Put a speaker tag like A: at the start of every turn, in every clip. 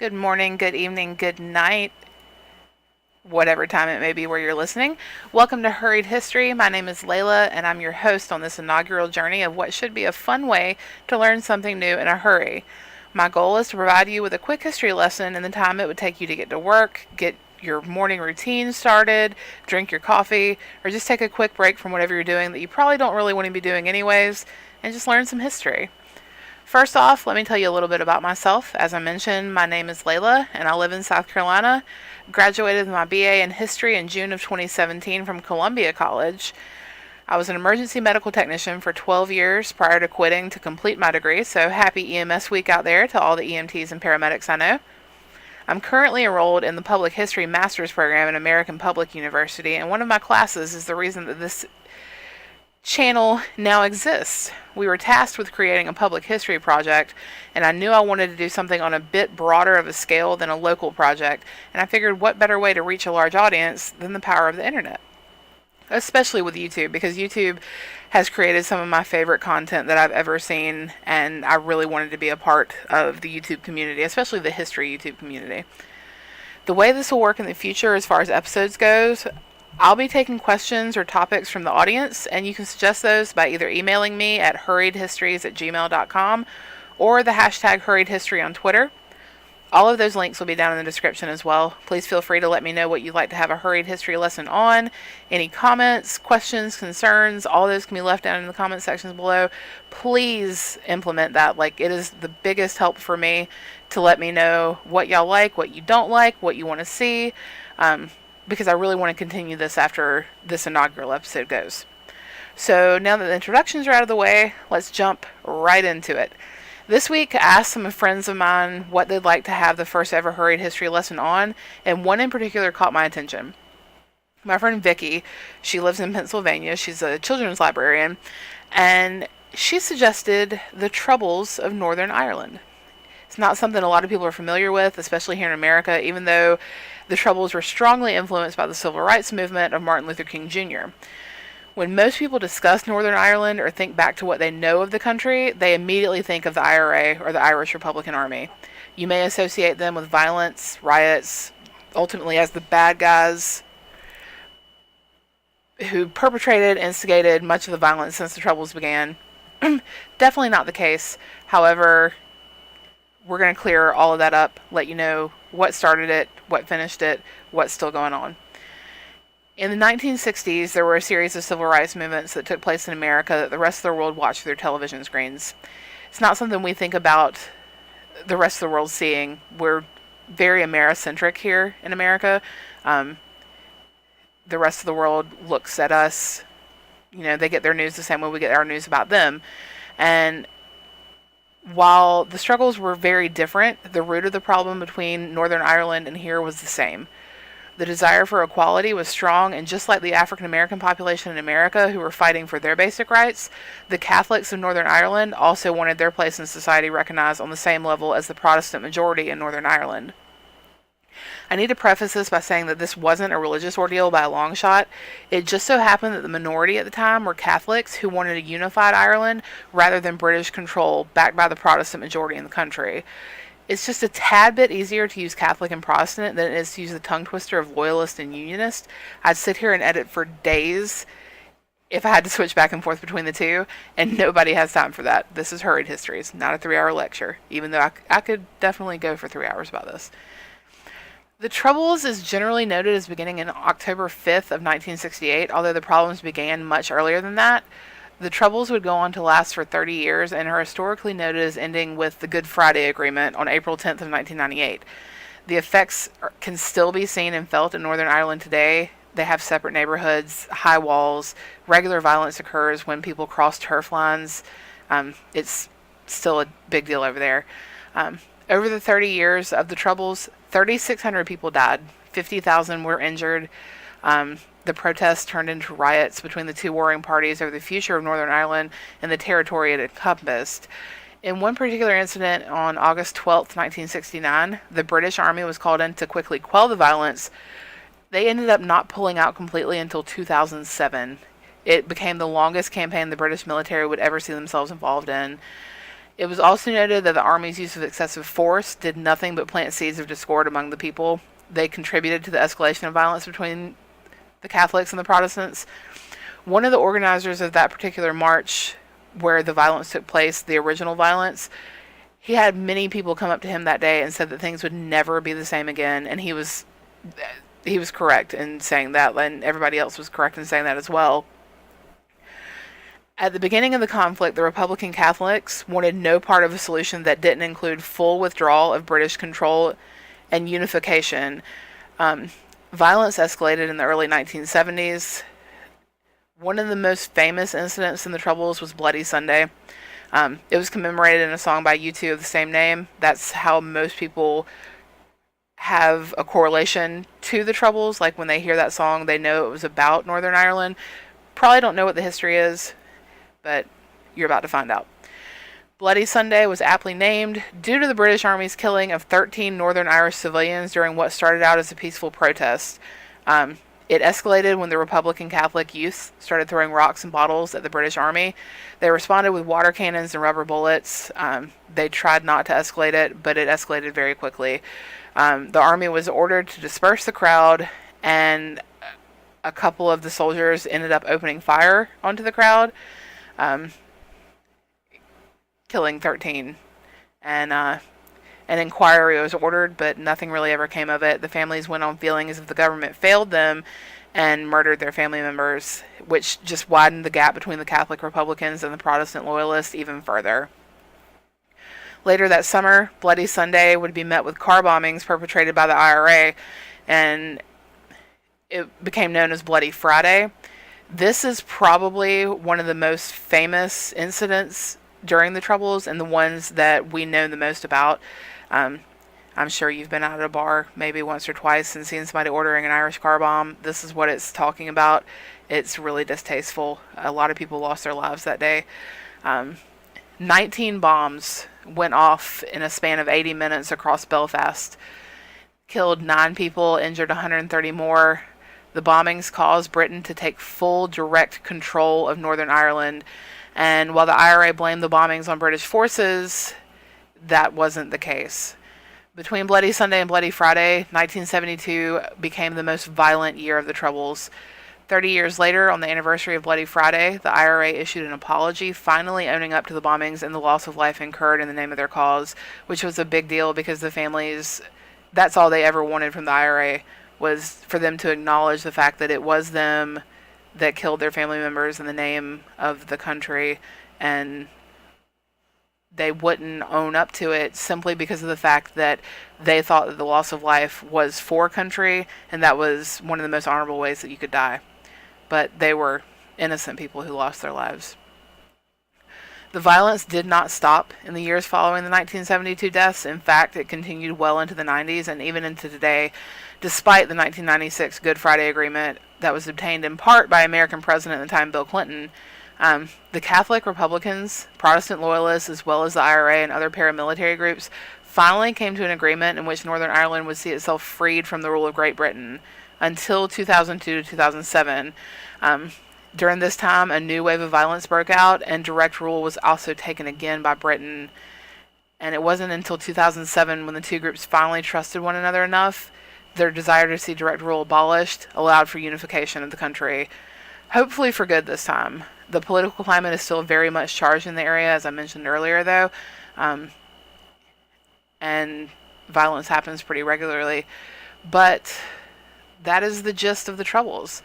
A: Good morning, good evening, good night, whatever time it may be where you're listening. Welcome to Hurried History. My name is Layla, and I'm your host on this inaugural journey of what should be a fun way to learn something new in a hurry. My goal is to provide you with a quick history lesson in the time it would take you to get to work, get your morning routine started, drink your coffee, or just take a quick break from whatever you're doing that you probably don't really want to be doing anyways, and just learn some history. First off, let me tell you a little bit about myself. As I mentioned, my name is Layla, and I live in South Carolina. Graduated with my BA in history in June of 2017 from Columbia College. I was an emergency medical technician for 12 years prior to quitting to complete my degree, so happy EMS week out there to all the EMTs and paramedics I know. I'm currently enrolled in the Public History Master's Program at American Public University, and one of my classes is the reason that this channel now exists. We were tasked with creating a public history project, and I knew I wanted to do something on a bit broader of a scale than a local project, and I figured what better way to reach a large audience than the power of the internet. Especially with YouTube, because YouTube has created some of my favorite content that I've ever seen, and I really wanted to be a part of the YouTube community, especially the history YouTube community. The way this will work in the future as far as episodes goes, I'll be taking questions or topics from the audience, and you can suggest those by either emailing me at hurriedhistories@gmail.com or the hashtag hurriedhistory on Twitter. All of those links will be down in the description as well. Please feel free to let me know what you'd like to have a hurried history lesson on. Any comments, questions, concerns, all those can be left down in the comment sections below. Please implement that. It is the biggest help for me to let me know what y'all like, what you don't like, what you want to see. Because I really want to continue this after this inaugural episode goes. So now that the introductions are out of the way, let's jump right into it. This week, I asked some friends of mine what they'd like to have the first ever hurried history lesson on, and one in particular caught my attention. My friend Vicky, she lives in Pennsylvania, she's a children's librarian, and she suggested the Troubles of Northern Ireland. It's not something a lot of people are familiar with, especially here in America, even though the Troubles were strongly influenced by the civil rights movement of Martin Luther King Jr. When most people discuss Northern Ireland or think back to what they know of the country, they immediately think of the IRA or the Irish Republican Army. You may associate them with violence, riots, ultimately as the bad guys who perpetrated and instigated much of the violence since the Troubles began. Definitely not the case. However, we're going to clear all of that up, let you know what started it, what finished it, what's still going on. In the 1960s, there were a series of civil rights movements that took place in America that the rest of the world watched through their television screens. It's not something we think about the rest of the world seeing. We're very Americentric here in America. The rest of the world looks at us, they get their news the same way we get our news about them. And while the struggles were very different, the root of the problem between Northern Ireland and here was the same. The desire for equality was strong, and just like the African American population in America who were fighting for their basic rights, the Catholics of Northern Ireland also wanted their place in society recognized on the same level as the Protestant majority in Northern Ireland. I need to preface this by saying that this wasn't a religious ordeal by a long shot. It just so happened that the minority at the time were Catholics who wanted a unified Ireland rather than British control backed by the Protestant majority in the country. It's just a tad bit easier to use Catholic and Protestant than it is to use the tongue twister of loyalist and unionist. I'd sit here and edit for days if I had to switch back and forth between the two, and nobody has time for that. This is Hurried Histories, not a 3-hour lecture, even though I could definitely go for 3 hours about this. The Troubles is generally noted as beginning in October 5th of 1968, although the problems began much earlier than that. The Troubles would go on to last for 30 years and are historically noted as ending with the Good Friday Agreement on April 10th of 1998. The effects can still be seen and felt in Northern Ireland today. They have separate neighborhoods, high walls, regular violence occurs when people cross turf lines. It's still a big deal over there. Over the 30 years of the Troubles, 3,600 people died, 50,000 were injured. The protests turned into riots between the two warring parties over the future of Northern Ireland and the territory it encompassed. In one particular incident on August 12th, 1969, the British Army was called in to quickly quell the violence. They ended up not pulling out completely until 2007. It became the longest campaign the British military would ever see themselves involved in. It was also noted that the army's use of excessive force did nothing but plant seeds of discord among the people. They contributed to the escalation of violence between the Catholics and the Protestants. One of the organizers of that particular march where the violence took place, the original violence, he had many people come up to him that day and said that things would never be the same again, and he was correct in saying that, and everybody else was correct in saying that as well. At the beginning of the conflict, the Republican Catholics wanted no part of a solution that didn't include full withdrawal of British control and unification. Violence escalated in the early 1970s. One of the most famous incidents in the Troubles was Bloody Sunday. It was commemorated in a song by U2 of the same name. That's how most people have a correlation to the Troubles. Like when they hear that song, they know it was about Northern Ireland. Probably don't know what the history is, but you're about to find out. Bloody Sunday was aptly named due to the British Army's killing of 13 Northern Irish civilians during what started out as a peaceful protest. It escalated when the Republican Catholic youth started throwing rocks and bottles at the British Army. They responded with water cannons and rubber bullets. They tried not to escalate it, but it escalated very quickly. The army was ordered to disperse the crowd, and a couple of the soldiers ended up opening fire onto the crowd, killing 13. And an inquiry was ordered, but nothing really ever came of it. The families went on feeling as if the government failed them and murdered their family members, which just widened the gap between the Catholic Republicans and the Protestant Loyalists even further. Later that summer, Bloody Sunday would be met with car bombings perpetrated by the IRA, and it became known as Bloody Friday. This is probably one of the most famous incidents during the Troubles and the ones that we know the most about. I'm sure you've been out at a bar maybe once or twice and seen somebody ordering an Irish car bomb. This is what it's talking about. It's really distasteful. A lot of people lost their lives that day. 19 bombs went off in a span of 80 minutes across Belfast. Killed 9 people, injured 130 more. The bombings caused Britain to take full direct control of Northern Ireland. And while the IRA blamed the bombings on British forces, that wasn't the case. Between Bloody Sunday and Bloody Friday, 1972 became the most violent year of the Troubles. 30 years later, on the anniversary of Bloody Friday, the IRA issued an apology, finally owning up to the bombings and the loss of life incurred in the name of their cause, which was a big deal because the families, that's all they ever wanted from the IRA, was for them to acknowledge the fact that it was them that killed their family members in the name of the country, and they wouldn't own up to it simply because of the fact that they thought that the loss of life was for country, and that was one of the most honorable ways that you could die. But they were innocent people who lost their lives. The violence did not stop in the years following the 1972 deaths. In fact, it continued well into the 90s and even into today, despite the 1996 Good Friday Agreement that was obtained in part by American President at the time, Bill Clinton. The Catholic Republicans, Protestant Loyalists, as well as the IRA and other paramilitary groups finally came to an agreement in which Northern Ireland would see itself freed from the rule of Great Britain until 2002 to 2007. During this time, a new wave of violence broke out, and direct rule was also taken again by Britain. And it wasn't until 2007 when the two groups finally trusted one another enough, their desire to see direct rule abolished allowed for unification of the country. Hopefully for good this time. The political climate is still very much charged in the area, as I mentioned earlier, though. And violence happens pretty regularly. But that is the gist of the Troubles.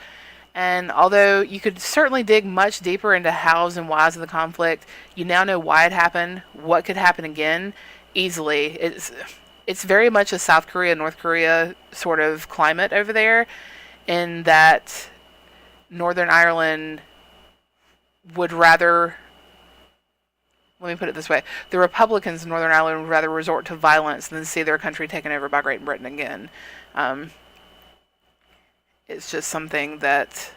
A: And although you could certainly dig much deeper into hows and whys of the conflict, you now know why it happened, what could happen again, easily. It's very much a South Korea, North Korea sort of climate over there, in that Northern Ireland would rather, let me put it this way, the Republicans in Northern Ireland would rather resort to violence than see their country taken over by Great Britain again. It's just something that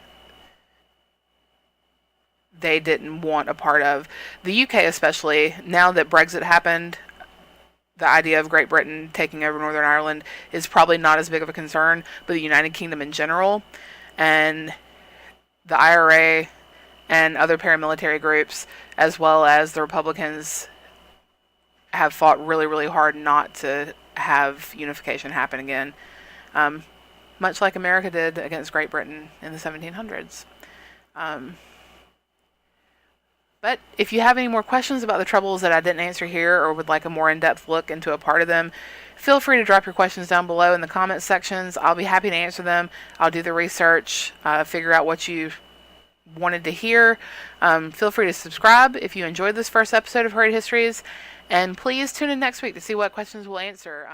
A: they didn't want a part of. The UK especially, now that Brexit happened, the idea of Great Britain taking over Northern Ireland is probably not as big of a concern, but the United Kingdom in general, and the IRA and other paramilitary groups, as well as the Republicans, have fought really, really hard not to have unification happen again, um, much like America did against Great Britain in the 1700s. Um, but if you have any more questions about the troubles that I didn't answer here, or would like a more in-depth look into a part of them, feel free to drop your questions down below in the comments sections. I'll be happy to answer them. I'll do the research, figure out what you wanted to hear. Feel free to subscribe if you enjoyed this first episode of Hurried Histories, and please tune in next week to see what questions we'll answer.